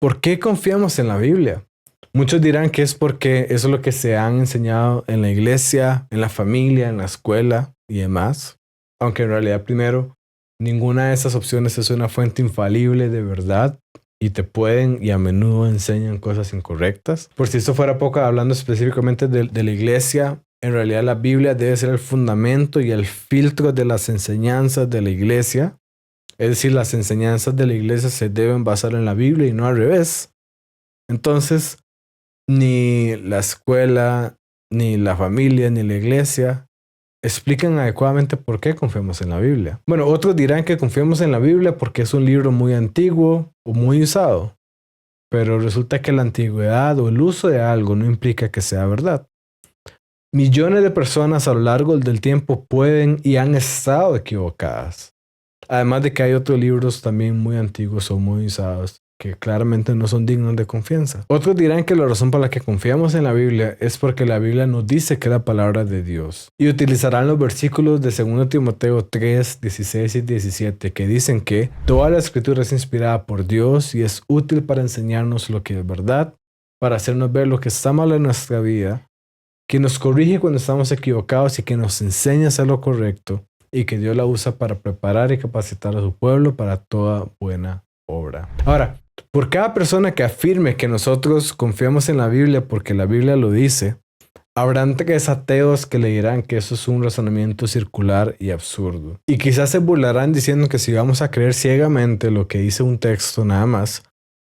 ¿por qué confiamos en la Biblia? Muchos dirán que es porque eso es lo que se han enseñado en la iglesia, en la familia, en la escuela y demás. Aunque en realidad, primero, ninguna de esas opciones es una fuente infalible de verdad y te pueden y a menudo enseñan cosas incorrectas. Por si esto fuera poco, hablando específicamente de la iglesia, en realidad la Biblia debe ser el fundamento y el filtro de las enseñanzas de la iglesia. Es decir, las enseñanzas de la iglesia se deben basar en la Biblia y no al revés. Entonces, ni la escuela, ni la familia, ni la iglesia explican adecuadamente por qué confiamos en la Biblia. Bueno, otros dirán que confiamos en la Biblia porque es un libro muy antiguo o muy usado, pero resulta que la antigüedad o el uso de algo no implica que sea verdad. Millones de personas a lo largo del tiempo pueden y han estado equivocadas. Además de que hay otros libros también muy antiguos o muy usados que claramente no son dignos de confianza. Otros dirán que la razón por la que confiamos en la Biblia es porque la Biblia nos dice que es la palabra de Dios. Y utilizarán los versículos de 2 Timoteo 3, 16 y 17 que dicen que toda la escritura es inspirada por Dios y es útil para enseñarnos lo que es verdad, para hacernos ver lo que está mal en nuestra vida, que nos corrige cuando estamos equivocados y que nos enseña a hacer lo correcto, y que Dios la usa para preparar y capacitar a su pueblo para toda buena obra. Ahora, por cada persona que afirme que nosotros confiamos en la Biblia porque la Biblia lo dice, habrán tres ateos que le dirán que eso es un razonamiento circular y absurdo. Y quizás se burlarán diciendo que si vamos a creer ciegamente lo que dice un texto nada más,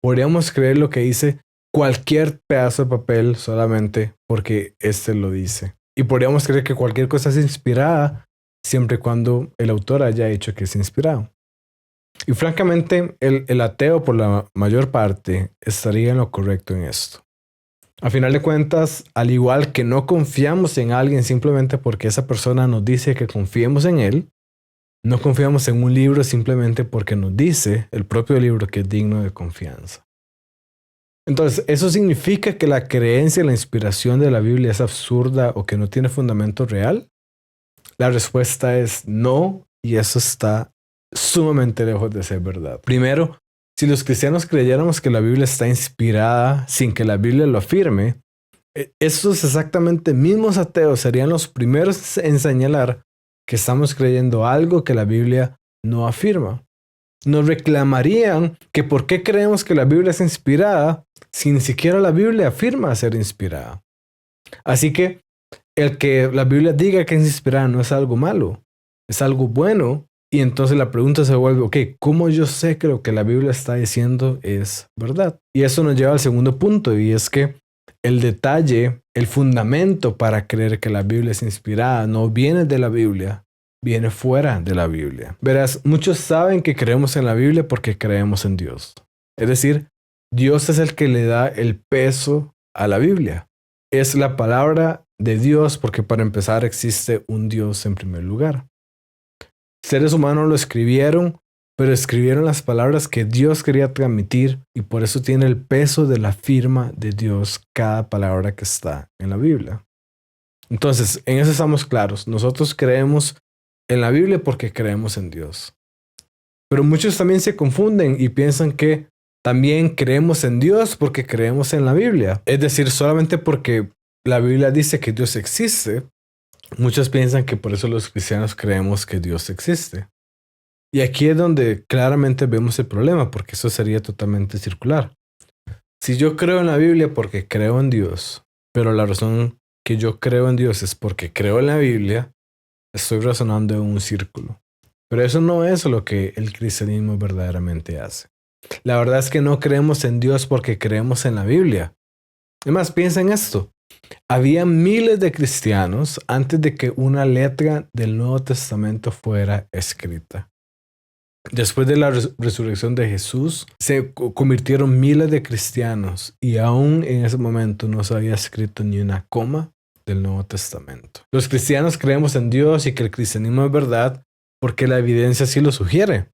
podríamos creer lo que dice cualquier pedazo de papel solamente porque éste lo dice. Y podríamos creer que cualquier cosa es inspirada siempre y cuando el autor haya dicho que es inspirado. Y francamente, el ateo por la mayor parte estaría en lo correcto en esto. A final de cuentas, al igual que no confiamos en alguien simplemente porque esa persona nos dice que confiemos en él, no confiamos en un libro simplemente porque nos dice el propio libro que es digno de confianza. Entonces, ¿eso significa que la creencia en la inspiración de la Biblia es absurda o que no tiene fundamento real? La respuesta es no, y eso está sumamente lejos de ser verdad. Primero, si los cristianos creyéramos que la Biblia está inspirada sin que la Biblia lo afirme, esos exactamente mismos ateos serían los primeros en señalar que estamos creyendo algo que la Biblia no afirma. Nos reclamarían que por qué creemos que la Biblia es inspirada si ni siquiera la Biblia afirma ser inspirada. Así que el que la Biblia diga que es inspirada no es algo malo, es algo bueno. Y entonces la pregunta se vuelve, ok, ¿cómo yo sé que lo que la Biblia está diciendo es verdad? Y eso nos lleva al segundo punto, y es que el detalle, el fundamento para creer que la Biblia es inspirada no viene de la Biblia, viene fuera de la Biblia. Verás, muchos saben que creemos en la Biblia porque creemos en Dios. Es decir, Dios es el que le da el peso a la Biblia. Es la palabra de Dios porque para empezar existe un Dios en primer lugar. Seres humanos lo escribieron, pero escribieron las palabras que Dios quería transmitir y por eso tiene el peso de la firma de Dios cada palabra que está en la Biblia. Entonces, en eso estamos claros. Nosotros creemos en la Biblia porque creemos en Dios. Pero muchos también se confunden y piensan que también creemos en Dios porque creemos en la Biblia. Es decir, solamente porque la Biblia dice que Dios existe, muchos piensan que por eso los cristianos creemos que Dios existe. Y aquí es donde claramente vemos el problema, porque eso sería totalmente circular. Si yo creo en la Biblia porque creo en Dios, pero la razón que yo creo en Dios es porque creo en la Biblia, estoy razonando en un círculo. Pero eso no es lo que el cristianismo verdaderamente hace. La verdad es que no creemos en Dios porque creemos en la Biblia. Además, piensa en esto. Había miles de cristianos antes de que una letra del Nuevo Testamento fuera escrita. Después de la resurrección de Jesús, se convirtieron miles de cristianos y aún en ese momento no se había escrito ni una coma del Nuevo Testamento. Los cristianos creemos en Dios y que el cristianismo es verdad porque la evidencia así lo sugiere.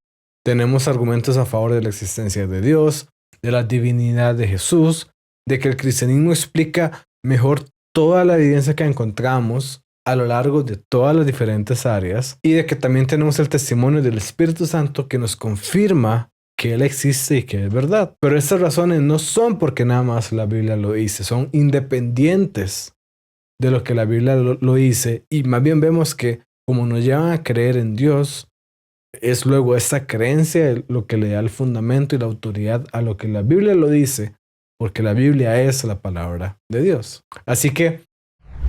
Tenemos argumentos a favor de la existencia de Dios, de la divinidad de Jesús, de que el cristianismo explica mejor toda la evidencia que encontramos a lo largo de todas las diferentes áreas y de que también tenemos el testimonio del Espíritu Santo que nos confirma que Él existe y que es verdad. Pero estas razones no son porque nada más la Biblia lo dice, son independientes de lo que la Biblia lo dice, y más bien vemos que como nos llevan a creer en Dios, es luego esta creencia lo que le da el fundamento y la autoridad a lo que la Biblia lo dice, porque la Biblia es la palabra de Dios. Así que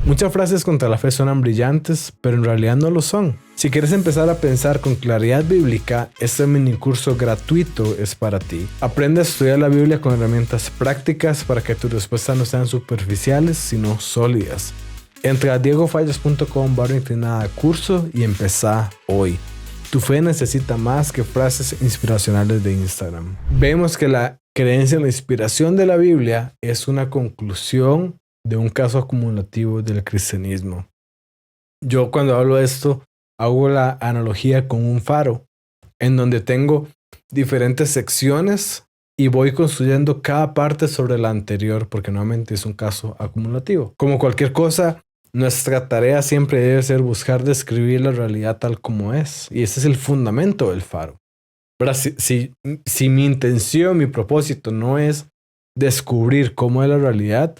muchas frases contra la fe suenan brillantes, pero en realidad no lo son. Si quieres empezar a pensar con claridad bíblica, este mini curso gratuito es para ti. Aprende a estudiar la Biblia con herramientas prácticas para que tus respuestas no sean superficiales, sino sólidas. Entra a diegofallas.com/curso y empezá hoy. Tu fe necesita más que frases inspiracionales de Instagram. Vemos que la creencia en la inspiración de la Biblia es una conclusión de un caso acumulativo del cristianismo. Yo cuando hablo de esto hago la analogía con un faro, en donde tengo diferentes secciones y voy construyendo cada parte sobre la anterior, porque nuevamente es un caso acumulativo. Como cualquier cosa, nuestra tarea siempre debe ser buscar describir la realidad tal como es, y ese es el fundamento del faro. Pero si mi intención, mi propósito no es descubrir cómo es la realidad,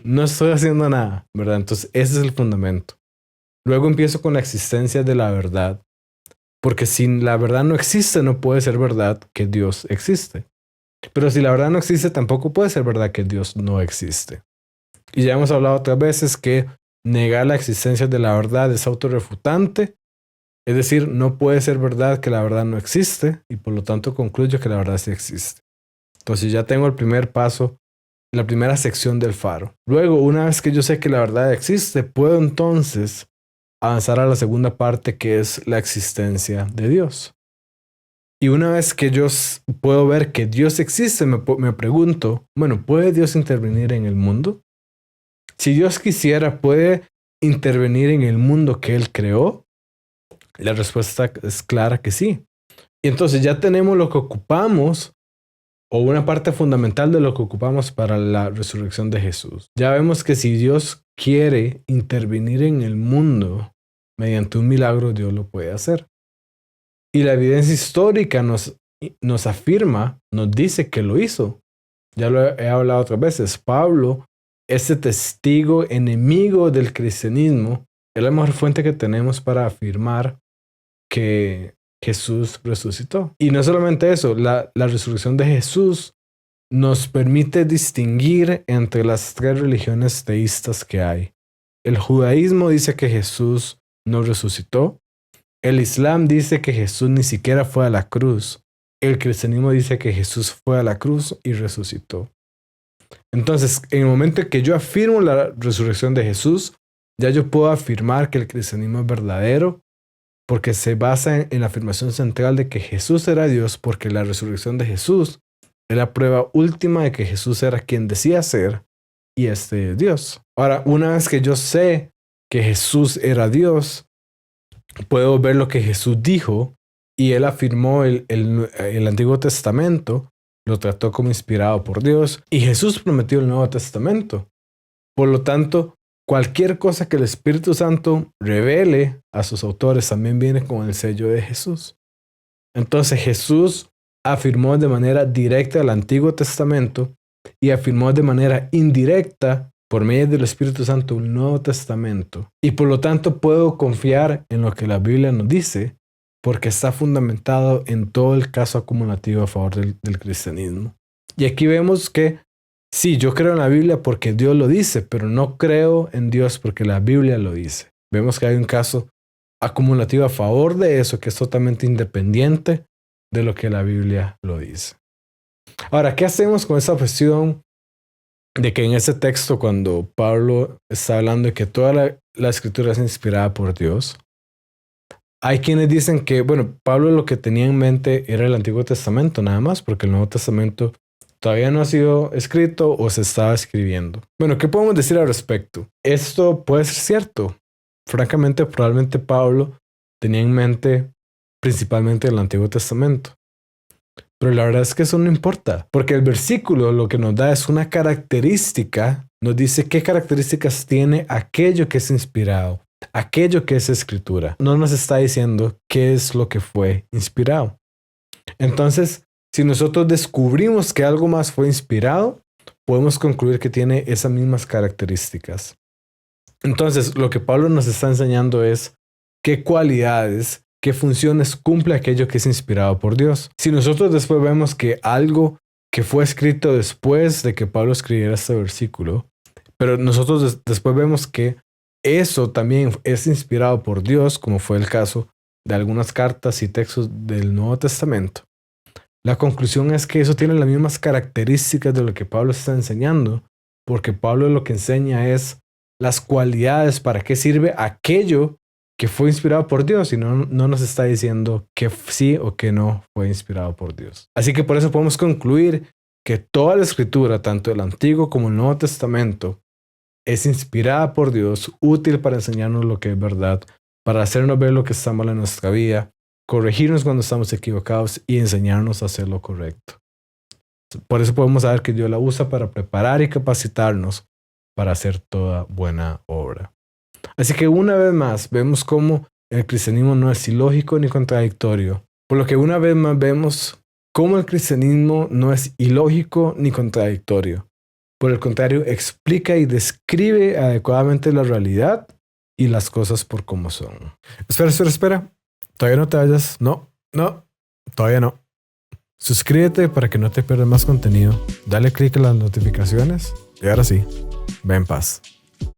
no estoy haciendo nada, ¿verdad? Entonces ese es el fundamento. Luego empiezo con la existencia de la verdad, porque si la verdad no existe, no puede ser verdad que Dios existe. Pero si la verdad no existe, tampoco puede ser verdad que Dios no existe. Y ya hemos hablado otras veces que negar la existencia de la verdad es autorrefutante, es decir, no puede ser verdad que la verdad no existe, y por lo tanto concluyo que la verdad sí existe. Entonces ya tengo el primer paso, la primera sección del faro. Luego, una vez que yo sé que la verdad existe, puedo entonces avanzar a la segunda parte, que es la existencia de Dios. Y una vez que yo puedo ver que Dios existe, me pregunto, bueno, ¿puede Dios intervenir en el mundo? Si Dios quisiera, ¿puede intervenir en el mundo que Él creó? La respuesta es clara que sí. Y entonces ya tenemos lo que ocupamos, o una parte fundamental de lo que ocupamos para la resurrección de Jesús. Ya vemos que si Dios quiere intervenir en el mundo mediante un milagro, Dios lo puede hacer. Y la evidencia histórica nos afirma, nos dice que lo hizo. Ya lo he hablado otras veces. Pablo, ese testigo enemigo del cristianismo, es la mejor fuente que tenemos para afirmar que Jesús resucitó. Y no solamente eso, la resurrección de Jesús nos permite distinguir entre las tres religiones teístas que hay. El judaísmo dice que Jesús no resucitó. El Islam dice que Jesús ni siquiera fue a la cruz. El cristianismo dice que Jesús fue a la cruz y resucitó. Entonces, en el momento en que yo afirmo la resurrección de Jesús, ya yo puedo afirmar que el cristianismo es verdadero, porque se basa en la afirmación central de que Jesús era Dios, porque la resurrección de Jesús es la prueba última de que Jesús era quien decía ser y este es Dios. Ahora, una vez que yo sé que Jesús era Dios, puedo ver lo que Jesús dijo, y Él afirmó el Antiguo Testamento, lo trató como inspirado por Dios, y Jesús prometió el Nuevo Testamento. Por lo tanto, cualquier cosa que el Espíritu Santo revele a sus autores también viene con el sello de Jesús. Entonces Jesús afirmó de manera directa el Antiguo Testamento y afirmó de manera indirecta por medio del Espíritu Santo el Nuevo Testamento. Y por lo tanto puedo confiar en lo que la Biblia nos dice, porque está fundamentado en todo el caso acumulativo a favor del cristianismo. Y aquí vemos que sí, yo creo en la Biblia porque Dios lo dice, pero no creo en Dios porque la Biblia lo dice. Vemos que hay un caso acumulativo a favor de eso, que es totalmente independiente de lo que la Biblia lo dice. Ahora, ¿qué hacemos con esa cuestión de que en ese texto, cuando Pablo está hablando de que toda la escritura es inspirada por Dios? Hay quienes dicen que, bueno, Pablo lo que tenía en mente era el Antiguo Testamento nada más, porque el Nuevo Testamento todavía no ha sido escrito o se estaba escribiendo. Bueno, ¿qué podemos decir al respecto? Esto puede ser cierto. Francamente, probablemente Pablo tenía en mente principalmente el Antiguo Testamento. Pero la verdad es que eso no importa, porque el versículo lo que nos da es una característica, nos dice qué características tiene aquello que es inspirado, aquello que es escritura. No nos está diciendo qué es lo que fue inspirado. Entonces, si nosotros descubrimos que algo más fue inspirado, podemos concluir que tiene esas mismas características. Entonces, lo que Pablo nos está enseñando es qué cualidades, qué funciones cumple aquello que es inspirado por Dios. Si nosotros después vemos que algo que fue escrito después de que Pablo escribiera este versículo, pero nosotros después vemos que eso también es inspirado por Dios, como fue el caso de algunas cartas y textos del Nuevo Testamento. La conclusión es que eso tiene las mismas características de lo que Pablo está enseñando, porque Pablo lo que enseña es las cualidades para qué sirve aquello que fue inspirado por Dios y no nos está diciendo que sí o que no fue inspirado por Dios. Así que por eso podemos concluir que toda la escritura, tanto el Antiguo como el Nuevo Testamento, es inspirada por Dios, útil para enseñarnos lo que es verdad, para hacernos ver lo que está mal en nuestra vida, corregirnos cuando estamos equivocados y enseñarnos a hacer lo correcto. Por eso podemos saber que Dios la usa para preparar y capacitarnos para hacer toda buena obra. Así que una vez más vemos cómo el cristianismo no es ilógico ni contradictorio, por lo que una vez más vemos cómo el cristianismo no es ilógico ni contradictorio. Por el contrario, explica y describe adecuadamente la realidad y las cosas por cómo son. Espera. Todavía no te vayas. No, todavía no. Suscríbete para que no te pierdas más contenido. Dale click en las notificaciones. Y ahora sí, ve en paz.